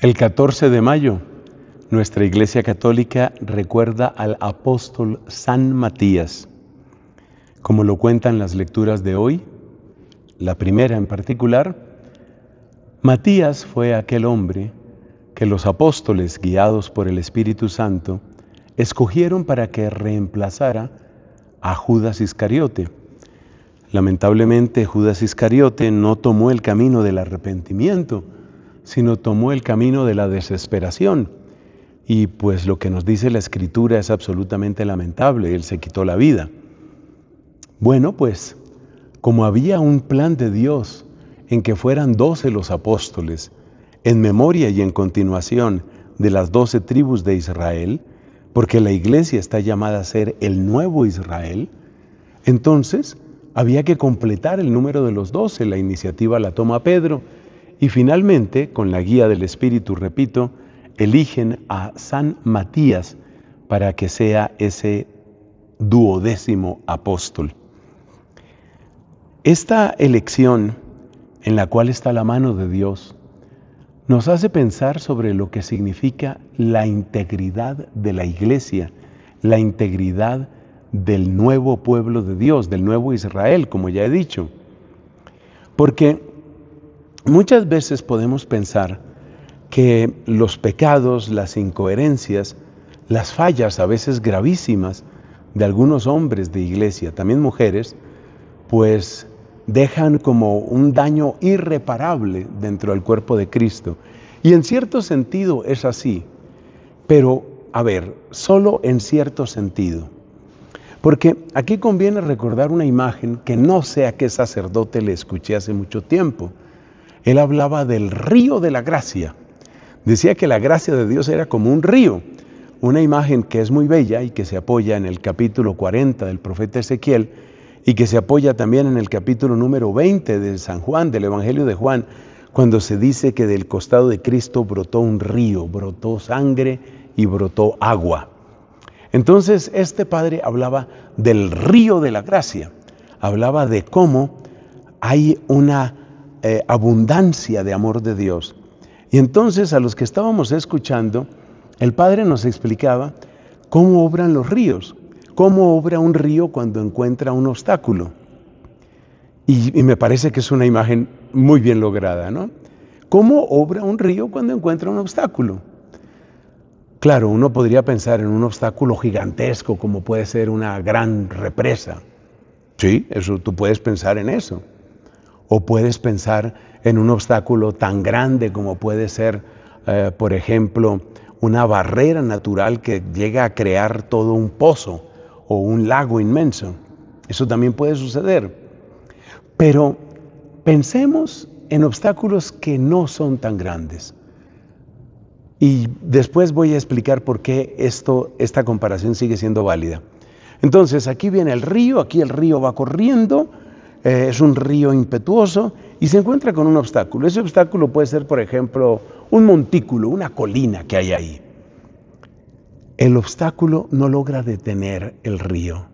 El 14 de mayo, nuestra Iglesia Católica recuerda al apóstol San Matías. Como lo cuentan las lecturas de hoy, la primera en particular, Matías fue aquel hombre que los apóstoles, guiados por el Espíritu Santo, escogieron para que reemplazara a Judas Iscariote. Lamentablemente, Judas Iscariote no tomó el camino del arrepentimiento, sino tomó el camino de la desesperación. Y pues lo que nos dice la Escritura es absolutamente lamentable, él se quitó la vida. Bueno, pues, como había un plan de Dios en que fueran 12 los apóstoles, en memoria y en continuación de las 12 tribus de Israel, porque la iglesia está llamada a ser el nuevo Israel, entonces había que completar el número de los 12, la iniciativa la toma Pedro, y finalmente, con la guía del Espíritu, repito, eligen a San Matías para que sea ese 12º apóstol. Esta elección, en la cual está la mano de Dios, nos hace pensar sobre lo que significa la integridad de la iglesia, la integridad del nuevo pueblo de Dios, del nuevo Israel, como ya he dicho. Porque muchas veces podemos pensar que los pecados, las incoherencias, las fallas a veces gravísimas de algunos hombres de iglesia, también mujeres, pues dejan como un daño irreparable dentro del cuerpo de Cristo. Y en cierto sentido es así, pero a ver, solo en cierto sentido. Porque aquí conviene recordar una imagen que no sé a qué sacerdote le escuché hace mucho tiempo. Él hablaba del río de la gracia. Decía que la gracia de Dios era como un río. Una imagen que es muy bella y que se apoya en el capítulo 40 del profeta Ezequiel y que se apoya también en el capítulo número 20 de San Juan, del Evangelio de Juan, cuando se dice que del costado de Cristo brotó un río, brotó sangre y brotó agua. Entonces este padre hablaba del río de la gracia, hablaba de cómo hay una abundancia de amor de Dios. Y entonces a los que estábamos escuchando, el padre nos explicaba cómo obran los ríos, cómo obra un río cuando encuentra un obstáculo. Y me parece que es una imagen muy bien lograda, ¿no? ¿Cómo obra un río cuando encuentra un obstáculo? Claro, uno podría pensar en un obstáculo gigantesco como puede ser una gran represa. Sí, eso, tú puedes pensar en eso. O puedes pensar en un obstáculo tan grande como puede ser, por ejemplo, una barrera natural que llega a crear todo un pozo o un lago inmenso. Eso también puede suceder. Pero pensemos en obstáculos que no son tan grandes. Y después voy a explicar por qué esta comparación sigue siendo válida. Entonces, aquí viene el río, aquí el río va corriendo, es un río impetuoso y se encuentra con un obstáculo. Ese obstáculo puede ser, por ejemplo, un montículo, una colina que hay ahí. El obstáculo no logra detener el río.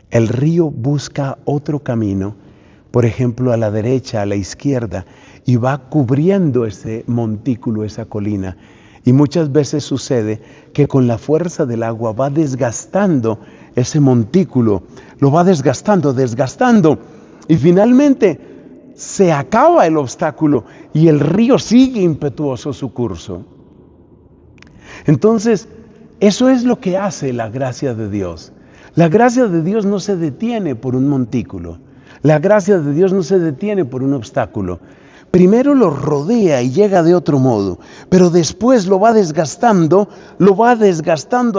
El río busca otro camino, por ejemplo, a la derecha, a la izquierda, y va cubriendo ese montículo, esa colina. Y muchas veces sucede que con la fuerza del agua va desgastando ese montículo, lo va desgastando, y finalmente se acaba el obstáculo y el río sigue impetuoso su curso. Entonces, eso es lo que hace la gracia de Dios. La gracia de Dios no se detiene por un montículo. La gracia de Dios no se detiene por un obstáculo. Primero lo rodea y llega de otro modo, pero después lo va desgastando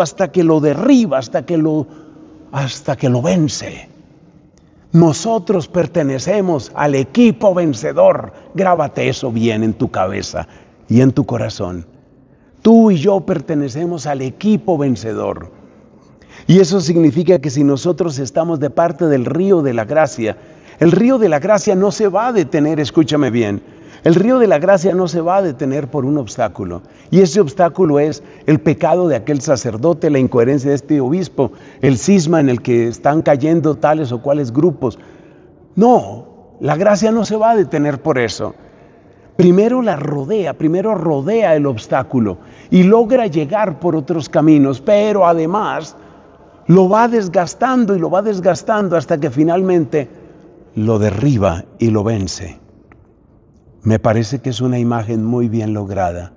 hasta que lo derriba, hasta que lo vence. Nosotros pertenecemos al equipo vencedor. Grábate eso bien en tu cabeza y en tu corazón. Tú y yo pertenecemos al equipo vencedor. Y eso significa que si nosotros estamos de parte del río de la gracia, el río de la gracia no se va a detener, escúchame bien, el río de la gracia no se va a detener por un obstáculo. Y ese obstáculo es el pecado de aquel sacerdote, la incoherencia de este obispo, el cisma en el que están cayendo tales o cuales grupos. No, la gracia no se va a detener por eso. Primero rodea el obstáculo y logra llegar por otros caminos, pero además lo va desgastando y lo va desgastando hasta que finalmente lo derriba y lo vence. Me parece que es una imagen muy bien lograda.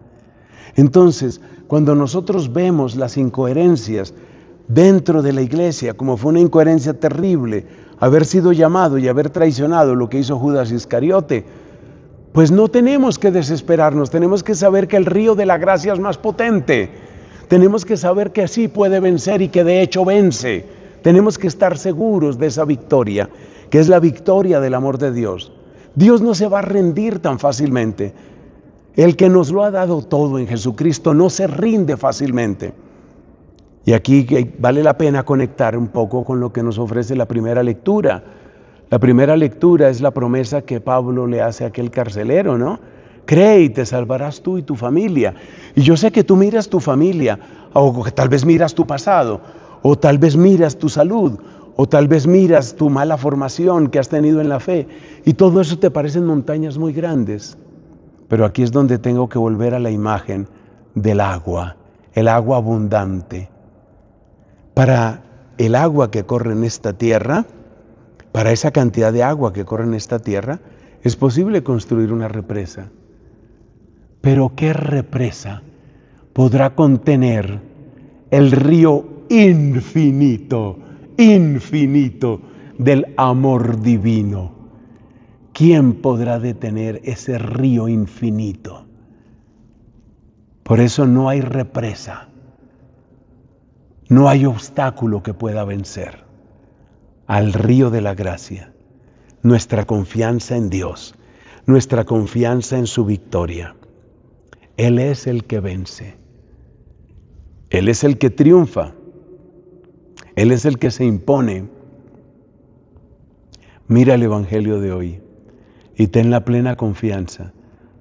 Entonces, cuando nosotros vemos las incoherencias dentro de la iglesia, como fue una incoherencia terrible, haber sido llamado y haber traicionado lo que hizo Judas Iscariote, pues no tenemos que desesperarnos, tenemos que saber que el río de la gracia es más potente. Tenemos que saber que sí puede vencer y que de hecho vence. Tenemos que estar seguros de esa victoria, que es la victoria del amor de Dios. Dios no se va a rendir tan fácilmente. El que nos lo ha dado todo en Jesucristo no se rinde fácilmente. Y aquí vale la pena conectar un poco con lo que nos ofrece la primera lectura. La primera lectura es la promesa que Pablo le hace a aquel carcelero, ¿no? Cree y te salvarás tú y tu familia. Y yo sé que tú miras tu familia, o que tal vez miras tu pasado, o tal vez miras tu salud, o tal vez miras tu mala formación que has tenido en la fe, y todo eso te parecen montañas muy grandes. Pero aquí es donde tengo que volver a la imagen del agua, el agua abundante. Para el agua que corre en esta tierra, para esa cantidad de agua que corre en esta tierra, es posible construir una represa. Pero ¿qué represa podrá contener el río infinito del amor divino? ¿Quién podrá detener ese río infinito? Por eso no hay represa, no hay obstáculo que pueda vencer al río de la gracia. Nuestra confianza en Dios, nuestra confianza en su victoria. Él es el que vence. Él es el que triunfa. Él es el que se impone. Mira el Evangelio de hoy y ten la plena confianza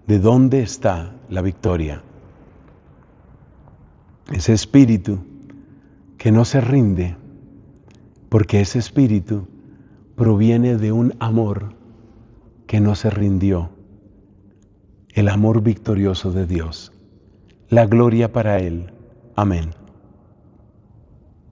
de dónde está la victoria. Ese espíritu que no se rinde, porque ese espíritu proviene de un amor que no se rindió, el amor victorioso de Dios. La gloria para Él. Amén.